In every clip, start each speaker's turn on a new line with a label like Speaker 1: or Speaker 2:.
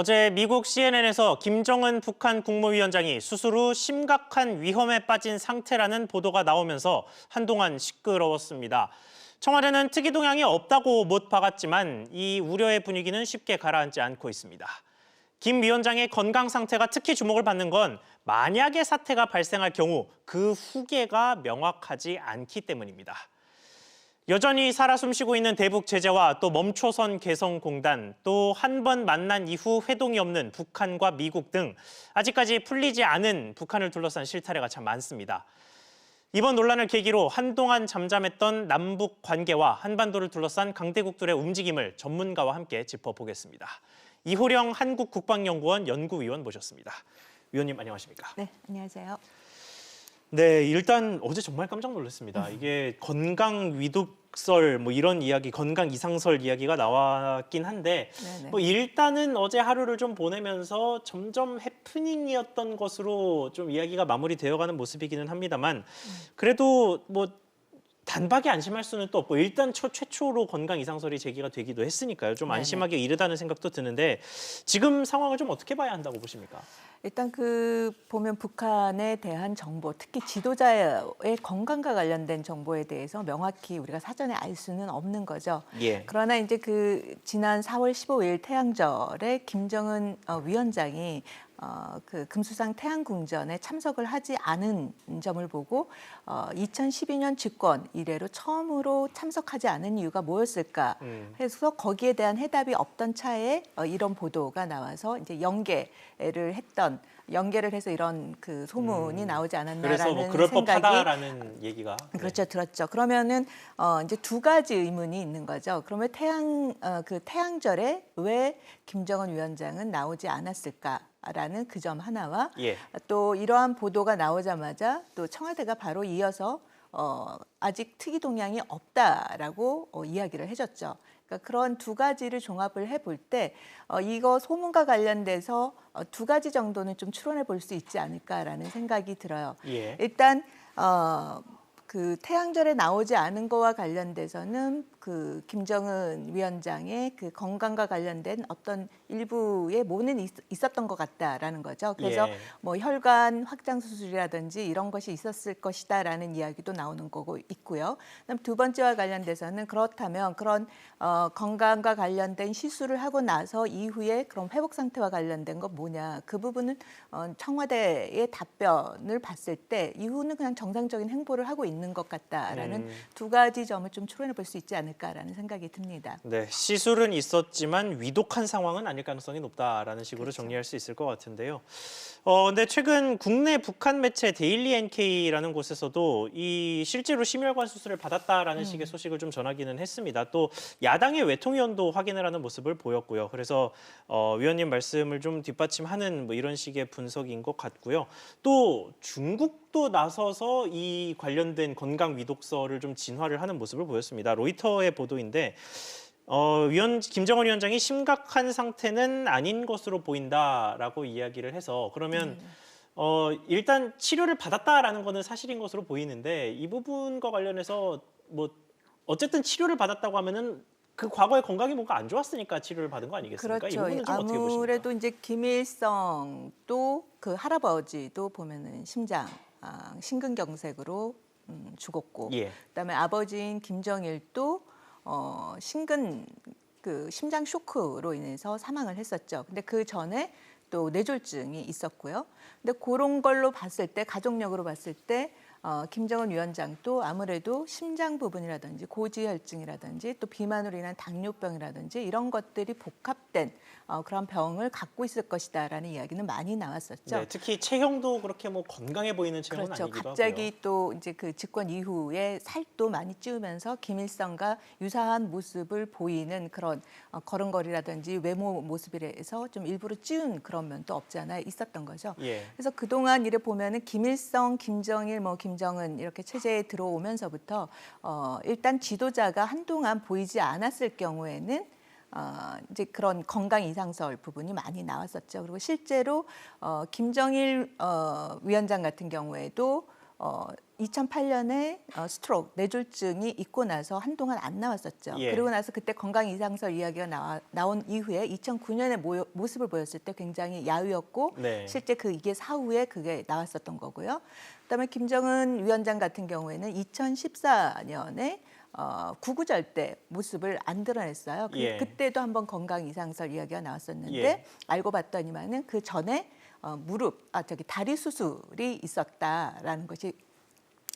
Speaker 1: 어제 미국 CNN에서 김정은 북한 국무위원장이 수술 후 심각한 위험에 빠진 상태라는 보도가 나오면서 한동안 시끄러웠습니다. 청와대는 특이 동향이 없다고 못 박았지만 이 우려의 분위기는 쉽게 가라앉지 않고 있습니다. 김 위원장의 건강 상태가 특히 주목을 받는 건 만약에 사태가 발생할 경우 그 후계가 명확하지 않기 때문입니다. 여전히 살아 숨쉬고 있는 대북 제재와 또 멈춰선 개성공단, 또 한 번 만난 이후 회동이 없는 북한과 미국 등 아직까지 풀리지 않은 북한을 둘러싼 실타래가 참 많습니다. 이번 논란을 계기로 한동안 잠잠했던 남북 관계와 한반도를 둘러싼 강대국들의 움직임을 전문가와 함께 짚어보겠습니다. 이호령 한국국방연구원 연구위원 모셨습니다. 위원님 안녕하십니까?
Speaker 2: 네, 안녕하세요.
Speaker 1: 네, 일단 어제 정말 깜짝 놀랐습니다. 이게 건강 위독설 뭐 이런 이야기, 건강 이상설 이야기가 나왔긴 한데 뭐 일단은 어제 하루를 좀 보내면서 점점 해프닝이었던 것으로 좀 이야기가 마무리되어가는 모습이기는 합니다만 그래도 뭐 단박에 안심할 수는 또 없고 일단 최초로 건강 이상설이 제기가 되기도 했으니까요. 좀 안심하기 이르다는 생각도 드는데 지금 상황을 좀 어떻게 봐야 한다고 보십니까?
Speaker 2: 일단 보면 북한에 대한 정보, 특히 지도자의 건강과 관련된 정보에 대해서 명확히 우리가 사전에 알 수는 없는 거죠.
Speaker 1: 예.
Speaker 2: 그러나 이제 지난 4월 15일 태양절에 김정은 위원장이 금수상 태양궁전에 참석을 하지 않은 점을 보고 2012년 집권 이래로 처음으로 참석하지 않은 이유가 뭐였을까 해서 거기에 대한 해답이 없던 차에 이런 보도가 나와서 이제 연계를 해서 이런 소문이 나오지 않았나라는
Speaker 1: 그래서 뭐 그럴
Speaker 2: 생각이
Speaker 1: 법하다라는 얘기가
Speaker 2: 그렇죠, 들었죠. 그러면은 이제 두 가지 의문이 있는 거죠. 그러면 태양절에 왜 김정은 위원장은 나오지 않았을까라는 그 점 하나와 또 이러한 보도가 나오자마자 또 청와대가 바로 이어서 아직 특이 동향이 없다라고 이야기를 해줬죠. 그러니까 그런 두 가지를 종합을 해볼 때 이거 소문과 관련돼서 두 가지 정도는 좀 추론해 볼 수 있지 않을까라는 생각이 들어요. 일단 태양절에 나오지 않은 거와 관련돼서는 김정은 위원장의 건강과 관련된 어떤 일부의 모는 있었던 것 같다라는 거죠. 그래서 뭐 혈관 확장 수술이라든지 이런 것이 있었을 것이다라는 이야기도 나오는 거고 있고요. 그다음 두 번째와 관련돼서는 그렇다면 그런 건강과 관련된 시술을 하고 나서 이후에 그런 회복 상태와 관련된 거 뭐냐, 그 부분은 청와대의 답변을 봤을 때 이후는 그냥 정상적인 행보를 하고 있는 것 같다라는 두 가지 점을 좀 추론해 볼 수 있지 않을까라는 생각이 듭니다.
Speaker 1: 네, 시술은 있었지만 위독한 상황은 아닐 가능성이 높다라는 식으로
Speaker 2: 그렇죠.
Speaker 1: 정리할 수 있을 것 같은데요. 근데 최근 국내 북한 매체 데일리 NK라는 곳에서도 이 실제로 심혈관 수술을 받았다라는 식의 소식을 좀 전하기는 했습니다. 또 야당의 외통위원도 확인을 하는 모습을 보였고요. 그래서 위원님 말씀을 좀 뒷받침하는 뭐 이런 식의 분석인 것 같고요. 또 중국도 나서서 이 관련된 건강 위독설을 좀 진화를 하는 모습을 보였습니다. 로이터의 보도인데 김정은 위원장이 심각한 상태는 아닌 것으로 보인다라고 이야기를 해서 그러면 일단 치료를 받았다라는 거는 사실인 것으로 보이는데 이 부분과 관련해서 뭐 어쨌든 치료를 받았다고 하면은 그 과거에 건강이 뭔가 안 좋았으니까 치료를 받은 거 아니겠습니까?
Speaker 2: 그렇죠.
Speaker 1: 이 부분은 좀 어떻게 보십니까?
Speaker 2: 아무래도 이제 김일성도 할아버지도 보면은 심근경색으로 죽었고, 그다음에 아버지인 김정일도 심장 쇼크로 인해서 사망을 했었죠. 근데 그 전에 또 뇌졸중이 있었고요. 근데 그런 걸로 봤을 때, 가족력으로 봤을 때 김정은 위원장도 아무래도 심장 부분이라든지 고지혈증이라든지 또 비만으로 인한 당뇨병이라든지 이런 것들이 복합된 그런 병을 갖고 있을 것이다라는 이야기는 많이 나왔었죠.
Speaker 1: 네, 특히 체형도 그렇게 뭐 건강해 보이는 체형은
Speaker 2: 그렇죠.
Speaker 1: 아니기도
Speaker 2: 갑자기
Speaker 1: 하고요.
Speaker 2: 또 이제 집권 이후에 살도 많이 찌우면서 김일성과 유사한 모습을 보이는 그런 걸음걸이라든지 외모 모습에서 좀 일부러 찌운 그런 면도 없지 않아 있었던 거죠. 그래서 그동안 이래 보면은 김일성, 김정일, 김정은 이렇게 체제에 들어오면서부터 일단 지도자가 한동안 보이지 않았을 경우에는 이제 그런 건강 이상설 부분이 많이 나왔었죠. 그리고 실제로 김정일 위원장 같은 경우에도 2008년에 스트로크, 뇌졸중이 있고 나서 한동안 안 나왔었죠.
Speaker 1: 예.
Speaker 2: 그리고 나서 그때 건강 이상설 이야기가 나온 이후에 2009년에 모습을 보였을 때 굉장히 야위었고
Speaker 1: 네.
Speaker 2: 실제 이게 사후에 그게 나왔었던 거고요. 그다음에 김정은 위원장 같은 경우에는 2014년에 구구절 때 모습을 안 드러냈어요.
Speaker 1: 예.
Speaker 2: 그때도 한번 건강 이상설 이야기가 나왔었는데
Speaker 1: 예.
Speaker 2: 알고 봤더니만은 그 전에 다리 수술이 있었다라는 것이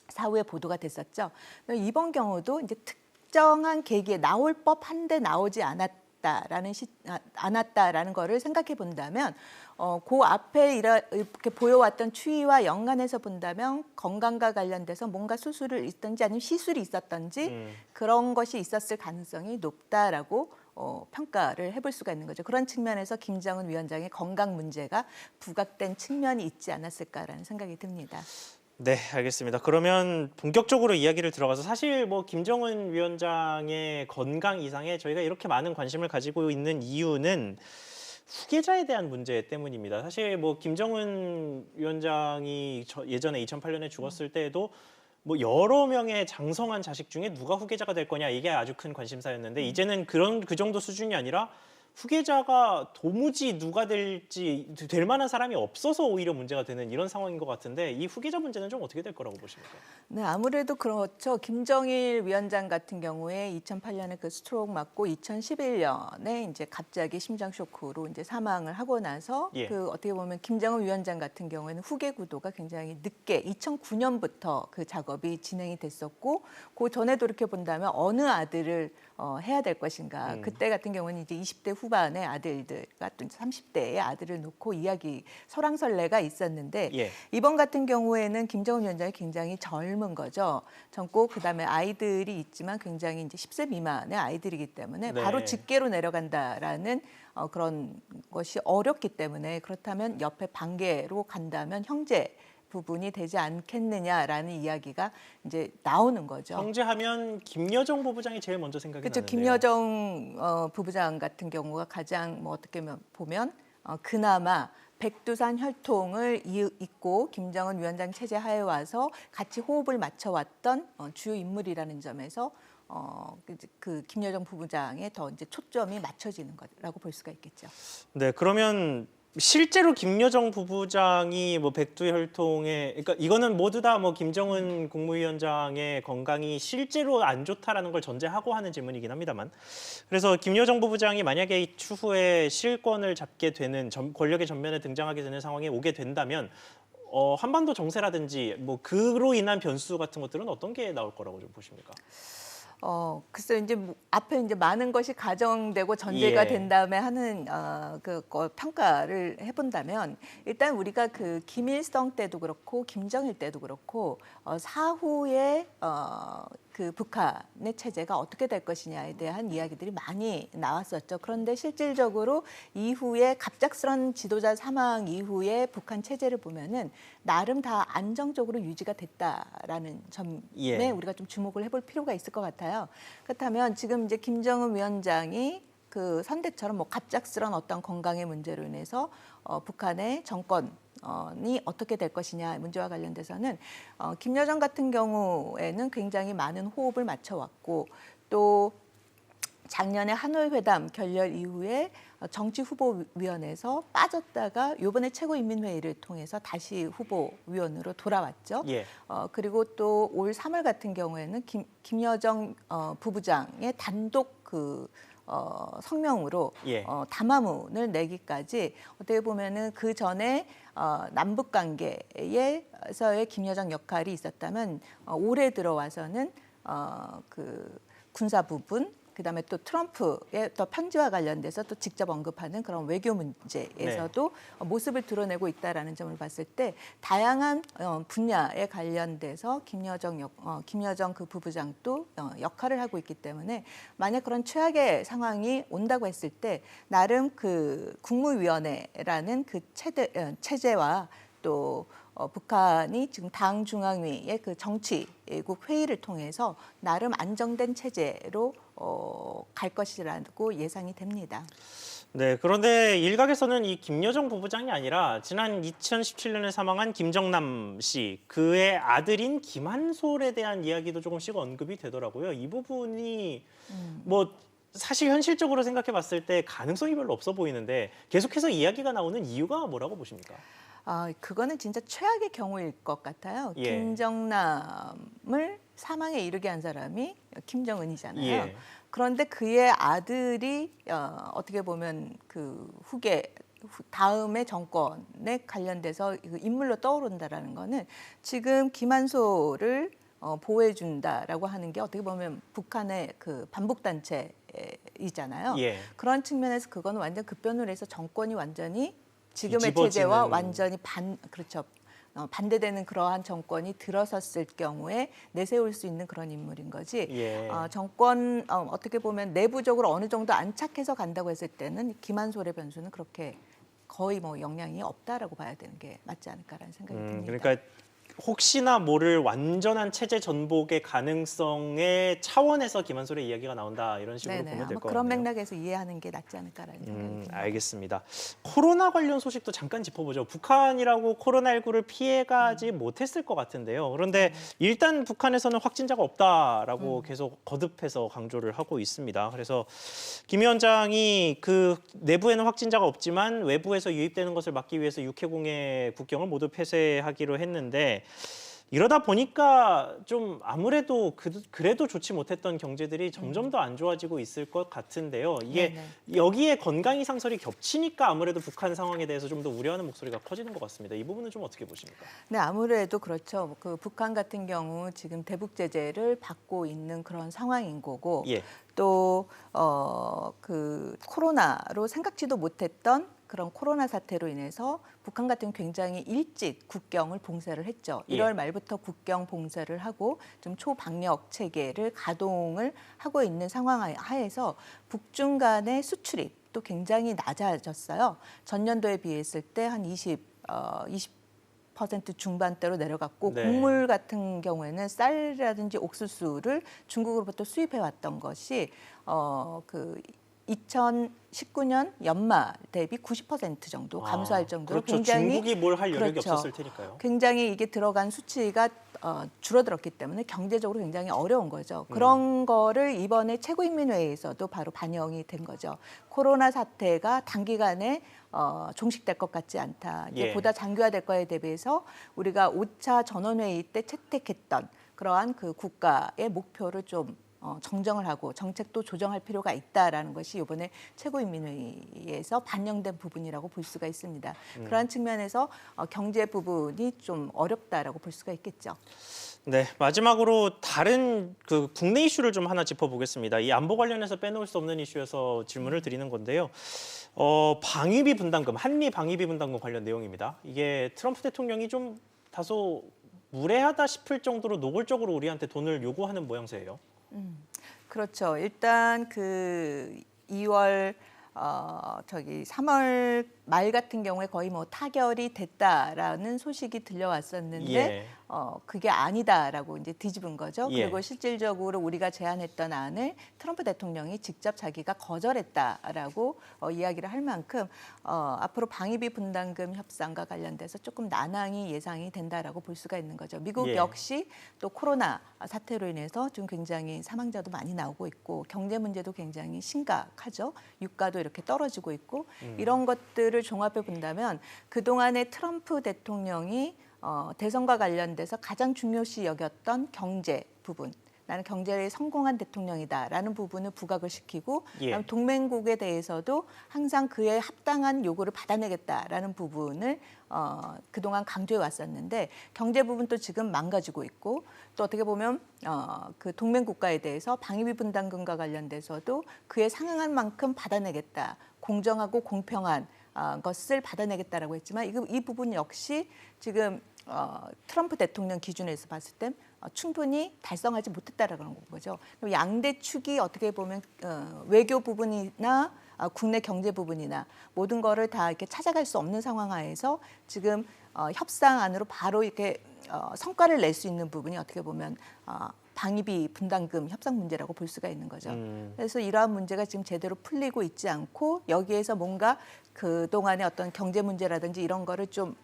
Speaker 2: 사후에 보도가 됐었죠. 이번 경우도 이제 특정한 계기에 나올 법한데 나오지 않았다라는 거를 생각해 본다면 그 앞에 이렇게 보여왔던 추이와 연관해서 본다면 건강과 관련돼서 뭔가 수술을 있든지 아니면 시술이 있었든지 그런 것이 있었을 가능성이 높다라고 평가를 해볼 수가 있는 거죠. 그런 측면에서 김정은 위원장의 건강 문제가 부각된 측면이 있지 않았을까라는 생각이 듭니다.
Speaker 1: 네, 알겠습니다. 그러면 본격적으로 이야기를 들어가서 사실 김정은 위원장의 건강 이상에 저희가 이렇게 많은 관심을 가지고 있는 이유는 후계자에 대한 문제 때문입니다. 사실 김정은 위원장이 예전에 2008년에 죽었을 때에도 여러 명의 장성한 자식 중에 누가 후계자가 될 거냐 이게 아주 큰 관심사였는데 이제는 그 정도 수준이 아니라 후계자가 도무지 누가 될 만한 사람이 없어서 오히려 문제가 되는 이런 상황인 것 같은데 이 후계자 문제는 좀 어떻게 될 거라고 보십니까?
Speaker 2: 네, 아무래도 그렇죠. 김정일 위원장 같은 경우에 2008년에 그 스트로크 맞고 2011년에 이제 갑자기 심장 쇼크로 이제 사망을 하고 나서
Speaker 1: 예.
Speaker 2: 어떻게 보면 김정은 위원장 같은 경우에는 후계 구도가 굉장히 늦게 2009년부터 그 작업이 진행이 됐었고 그 전에도 이렇게 본다면 어느 아들을 해야 될 것인가. 그때 같은 경우는 이제 20대 후반의 아들들과 또 30대의 아들을 놓고 설왕설래가 있었는데
Speaker 1: 예.
Speaker 2: 이번 같은 경우에는 김정은 위원장이 굉장히 젊은 거죠. 젊고 그다음에 아이들이 있지만 굉장히 이제 10세 미만의 아이들이기 때문에
Speaker 1: 네.
Speaker 2: 바로 직계로 내려간다라는 그런 것이 어렵기 때문에 그렇다면 옆에 반계로 간다면 형제 부분이 되지 않겠느냐라는 이야기가 이제 나오는 거죠.
Speaker 1: 형제하면 김여정 부부장이 제일 먼저 생각이
Speaker 2: 그렇죠.
Speaker 1: 나는데요.
Speaker 2: 김여정 부부장 같은 경우가 가장 어떻게 보면 그나마 백두산 혈통을 잇고 김정은 위원장 체제 하에 와서 같이 호흡을 맞춰왔던 주요 인물이라는 점에서 그 김여정 부부장에 더 이제 초점이 맞춰지는 거라고 볼 수가 있겠죠.
Speaker 1: 네, 그러면 실제로 김여정 부부장이 백두혈통에 그러니까 이거는 모두 다 김정은 국무위원장의 건강이 실제로 안 좋다라는 걸 전제하고 하는 질문이긴 합니다만 그래서 김여정 부부장이 만약에 추후에 실권을 잡게 되는 권력의 전면에 등장하게 되는 상황에 오게 된다면 한반도 정세라든지 그로 인한 변수 같은 것들은 어떤 게 나올 거라고 좀 보십니까?
Speaker 2: 글쎄 이제 앞에 이제 많은 것이 가정되고 전제가
Speaker 1: 예.
Speaker 2: 된 다음에 하는 평가를 해본다면 일단 우리가 그 김일성 때도 그렇고 김정일 때도 그렇고 사후에 그 북한의 체제가 어떻게 될 것이냐에 대한 이야기들이 많이 나왔었죠. 그런데 실질적으로 이후에 갑작스런 지도자 사망 이후에 북한 체제를 보면은 나름 다 안정적으로 유지가 됐다라는 점에
Speaker 1: 예.
Speaker 2: 우리가 좀 주목을 해볼 필요가 있을 것 같아요. 그렇다면 지금 이제 김정은 위원장이 그 선대처럼 갑작스런 어떤 건강의 문제로 인해서 북한의 정권이 어떻게 될 것이냐 문제와 관련돼서는 김여정 같은 경우에는 굉장히 많은 호흡을 맞춰왔고 또 작년에 하노이 회담 결렬 이후에 정치후보위원회에서 빠졌다가 이번에 최고인민회의를 통해서 다시 후보위원으로 돌아왔죠.
Speaker 1: 예.
Speaker 2: 그리고 또 올 3월 같은 경우에는 김여정 부부장의 단독 성명으로
Speaker 1: 예.
Speaker 2: 담화문을 내기까지 어떻게 보면은 그 전에 남북 관계에서의 김여정 역할이 있었다면 올해 들어와서는 그 군사 부분 그다음에 또 트럼프의 또 편지와 관련돼서 또 직접 언급하는 그런 외교 문제에서도 모습을 드러내고 있다라는 점을 봤을 때 다양한 분야에 관련돼서 김여정 그 부부장도 역할을 하고 있기 때문에 만약 그런 최악의 상황이 온다고 했을 때 나름 그 국무위원회라는 그 체제와 또 북한이 지금 당 중앙위의 그 정치국 회의를 통해서 나름 안정된 체제로 갈 것이라고 예상이 됩니다.
Speaker 1: 네, 그런데 일각에서는 이 김여정 부부장이 아니라 지난 2017년에 사망한 김정남 씨, 그의 아들인 김한솔에 대한 이야기도 조금씩 언급이 되더라고요. 이 부분이 뭐 사실 현실적으로 생각해 봤을 때 가능성이 별로 없어 보이는데 계속해서 이야기가 나오는 이유가 뭐라고 보십니까?
Speaker 2: 그거는 진짜 최악의 경우일 것 같아요.
Speaker 1: 예.
Speaker 2: 김정남을 사망에 이르게 한 사람이 김정은이잖아요.
Speaker 1: 예.
Speaker 2: 그런데 그의 아들이 어떻게 보면 그 다음의 정권에 관련돼서 그 인물로 떠오른다라는 거는 지금 김한솔을 보호해준다라고 하는 게 어떻게 보면 북한의 그 반북단체이잖아요.
Speaker 1: 예.
Speaker 2: 그런 측면에서 그거는 완전 급변을 해서 정권이 완전히 지금의
Speaker 1: 뒤집어지는.
Speaker 2: 체제와 완전히 반대되는 그러한 정권이 들어섰을 경우에 내세울 수 있는 그런 인물인 거지.
Speaker 1: 예.
Speaker 2: 정권 어떻게 보면 내부적으로 어느 정도 안착해서 간다고 했을 때는 김한솔의 변수는 그렇게 거의 뭐 영향이 없다라고 봐야 되는 게 맞지 않을까라는 생각이 듭니다.
Speaker 1: 그러니까 혹시나 모를 완전한 체제 전복의 가능성의 차원에서 김한솔의 이야기가 나온다 이런 식으로
Speaker 2: 네네,
Speaker 1: 보면 될
Speaker 2: 아마
Speaker 1: 것
Speaker 2: 그런
Speaker 1: 같네요.
Speaker 2: 맥락에서 이해하는 게 낫지 않을까라는 생각이 듭니다.
Speaker 1: 알겠습니다. 코로나 관련 소식도 잠깐 짚어보죠. 북한이라고 코로나19를 피해가지 못했을 것 같은데요. 그런데 일단 북한에서는 확진자가 없다라고 계속 거듭해서 강조를 하고 있습니다. 그래서 김 위원장이 그 내부에는 확진자가 없지만 외부에서 유입되는 것을 막기 위해서 육해공해 국경을 모두 폐쇄하기로 했는데 이러다 보니까 좀 아무래도 그래도 좋지 못했던 경제들이 점점 더 안 좋아지고 있을 것 같은데요. 이게 여기에 건강이 상설이 겹치니까 아무래도 북한 상황에 대해서 좀 더 우려하는 목소리가 커지는 것 같습니다. 이 부분은 좀 어떻게 보십니까?
Speaker 2: 네, 아무래도 그렇죠. 그 북한 같은 경우 지금 대북 제재를 받고 있는 그런 상황인 거고
Speaker 1: 예.
Speaker 2: 또 그 코로나로 생각지도 못했던 그런 코로나 사태로 인해서 북한 같은 경우 굉장히 일찍 국경을 봉쇄를 했죠.
Speaker 1: 예.
Speaker 2: 1월 말부터 국경 봉쇄를 하고 좀 초방역 체계를 가동을 하고 있는 상황 하에서 북중 간의 수출입 또 굉장히 낮아졌어요. 전년도에 비했을 때 한 20% 중반대로 내려갔고
Speaker 1: 네.
Speaker 2: 곡물 같은 경우에는 쌀이라든지 옥수수를 중국으로부터 수입해 왔던 것이 그 2019년 연말 대비 90% 정도 감소할 정도로
Speaker 1: 그렇죠.
Speaker 2: 굉장히
Speaker 1: 중국이 뭘 할 여력이
Speaker 2: 그렇죠.
Speaker 1: 없었을 테니까요.
Speaker 2: 굉장히 이게 들어간 수치가 줄어들었기 때문에 경제적으로 굉장히 어려운 거죠. 그런 거를 이번에 최고인민회의에서도 바로 반영이 된 거죠. 코로나 사태가 단기간에 종식될 것 같지 않다. 이제
Speaker 1: 예.
Speaker 2: 보다 장기화될 거에 대비해서 우리가 5차 전원회의 때 채택했던 그러한 그 국가의 목표를 좀 정정을 하고 정책도 조정할 필요가 있다라는 것이 이번에 최고인민회의에서 반영된 부분이라고 볼 수가 있습니다. 그러한 측면에서 경제 부분이 좀 어렵다라고 볼 수가 있겠죠.
Speaker 1: 네, 마지막으로 다른 그 국내 이슈를 좀 하나 짚어보겠습니다. 이 안보 관련해서 빼놓을 수 없는 이슈여서 질문을 드리는 건데요. 방위비 분담금, 한미 방위비 분담금 관련 내용입니다. 이게 트럼프 대통령이 좀 다소 무례하다 싶을 정도로 노골적으로 우리한테 돈을 요구하는 모양새예요.
Speaker 2: 그렇죠. 일단 그 2월 3월 말 같은 경우에 거의 뭐 타결이 됐다라는 소식이 들려왔었는데
Speaker 1: 예.
Speaker 2: 그게 아니다라고 이제 뒤집은 거죠.
Speaker 1: 예.
Speaker 2: 그리고 실질적으로 우리가 제안했던 안을 트럼프 대통령이 직접 자기가 거절했다라고 이야기를 할 만큼 앞으로 방위비 분담금 협상과 관련돼서 조금 난항이 예상이 된다라고 볼 수가 있는 거죠. 미국
Speaker 1: 예.
Speaker 2: 역시 또 코로나 사태로 인해서 좀 굉장히 사망자도 많이 나오고 있고 경제 문제도 굉장히 심각하죠. 유가도 이렇게 떨어지고 있고 이런 것들을 종합해 본다면 그동안에 트럼프 대통령이 대선과 관련돼서 가장 중요시 여겼던 경제 부분, 나는 경제에 성공한 대통령이다라는 부분을 부각을 시키고
Speaker 1: 예.
Speaker 2: 동맹국에 대해서도 항상 그에 합당한 요구를 받아내겠다라는 부분을 그동안 강조해 왔었는데 경제 부분도 지금 망가지고 있고 또 어떻게 보면 그 동맹 국가에 대해서 방위비 분담금과 관련돼서도 그에 상응한 만큼 받아내겠다, 공정하고 공평한 것을 받아내겠다라고 했지만 이 부분 역시 지금 트럼프 대통령 기준에서 봤을 때 충분히 달성하지 못했다라는 거죠. 그럼 양대 축이 어떻게 보면 외교 부분이나 국내 경제 부분이나 모든 거를 다 이렇게 찾아갈 수 없는 상황 하에서 지금 협상 안으로 바로 이렇게 성과를 낼 수 있는 부분이 어떻게 보면 방위비 분담금 협상 문제라고 볼 수가 있는 거죠. 그래서 이러한 문제가 지금 제대로 풀리고 있지 않고 여기에서 뭔가 그동안의 어떤 경제 문제라든지 이런 거를 좀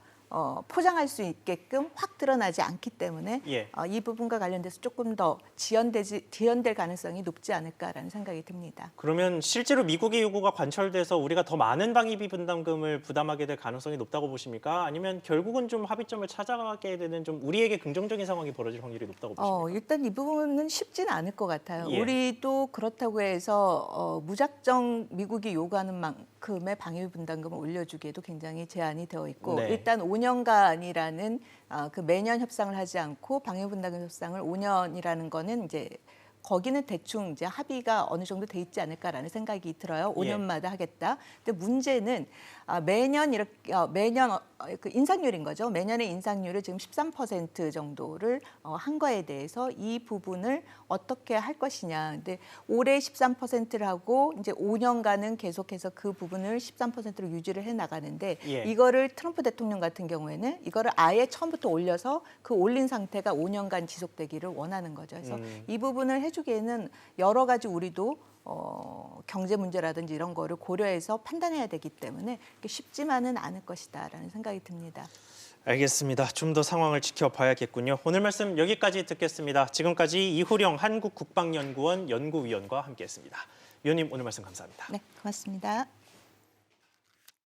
Speaker 2: 포장할 수 있게끔 확 드러나지 않기 때문에
Speaker 1: 예.
Speaker 2: 이 부분과 관련돼서 조금 더 지연될 가능성이 높지 않을까라는 생각이 듭니다.
Speaker 1: 그러면 실제로 미국의 요구가 관철돼서 우리가 더 많은 방위비 분담금을 부담하게 될 가능성이 높다고 보십니까? 아니면 결국은 좀 합의점을 찾아가게 되는 좀 우리에게 긍정적인 상황이 벌어질 확률이 높다고 보십니까?
Speaker 2: 일단 이 부분은 쉽지는 않을 것 같아요.
Speaker 1: 예.
Speaker 2: 우리도 그렇다고 해서 무작정 미국이 요구하는 만큼의 방위비 분담금을 올려주기에도 굉장히 제한이 되어 있고
Speaker 1: 네.
Speaker 2: 일단 5년간이라는 그 매년 협상을 하지 않고 방위비 분담금 협상을 5년이라는 거는 이제 거기는 대충 이제 합의가 어느 정도 돼 있지 않을까라는 생각이 들어요. 5년마다 하겠다. 근데 문제는 매년 이렇게 매년 그 인상률인 거죠. 매년의 인상률을 지금 13% 정도를 한 거에 대해서 이 부분을 어떻게 할 것이냐. 근데 올해 13%를 하고 이제 5년간은 계속해서 그 부분을 13%로 유지를 해 나가는데
Speaker 1: 예.
Speaker 2: 이거를 트럼프 대통령 같은 경우에는 이거를 아예 처음부터 올려서 그 올린 상태가 5년간 지속되기를 원하는 거죠. 그래서 이 부분을 해주기에는 여러 가지 우리도 경제 문제라든지 이런 거를 고려해서 판단해야 되기 때문에 쉽지만은 않을 것이다라는 생각이 듭니다.
Speaker 1: 알겠습니다. 좀 더 상황을 지켜봐야겠군요. 오늘 말씀 여기까지 듣겠습니다. 지금까지 이후령 한국국방연구원 연구위원과 함께했습니다. 위원님 오늘 말씀 감사합니다.
Speaker 2: 네, 고맙습니다.